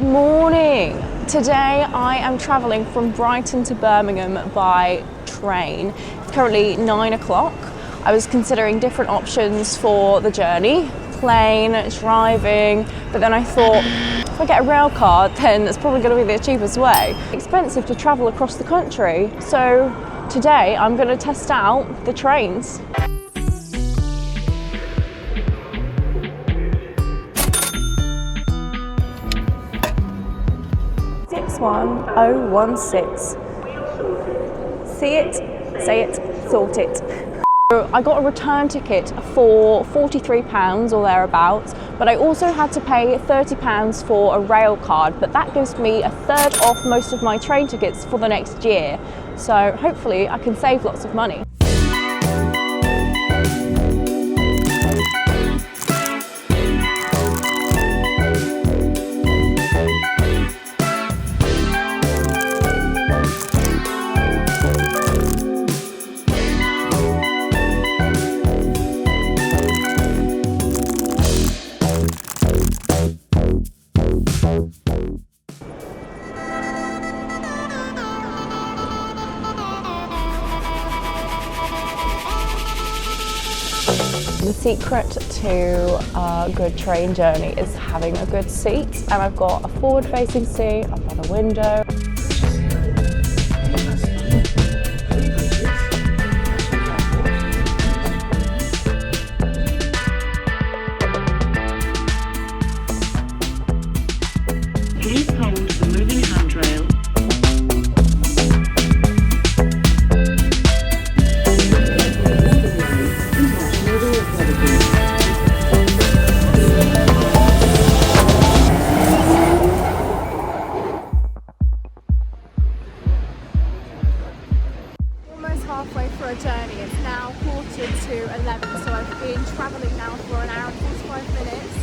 Good morning. Today I am travelling from Brighton to Birmingham by train. It's currently 9 o'clock. I was considering different options for the journey, plane, driving, but then I thought if I get a rail card then it's probably going to be the cheapest way. It's expensive to travel across the country, so today I'm going to test out the trains. 61016. See it, say it, thought it. So I got a return ticket for £43 or thereabouts, but I also had to pay £30 for a rail card, but that gives me a third off most of my train tickets for the next year. So hopefully I can save lots of money. The secret to a good train journey is having a good seat, and I've got a forward-facing seat, I've got a window. Please hold the moving handrail. Almost halfway through a journey. It's now 11:45, so I've been travelling now for an hour and 45 minutes.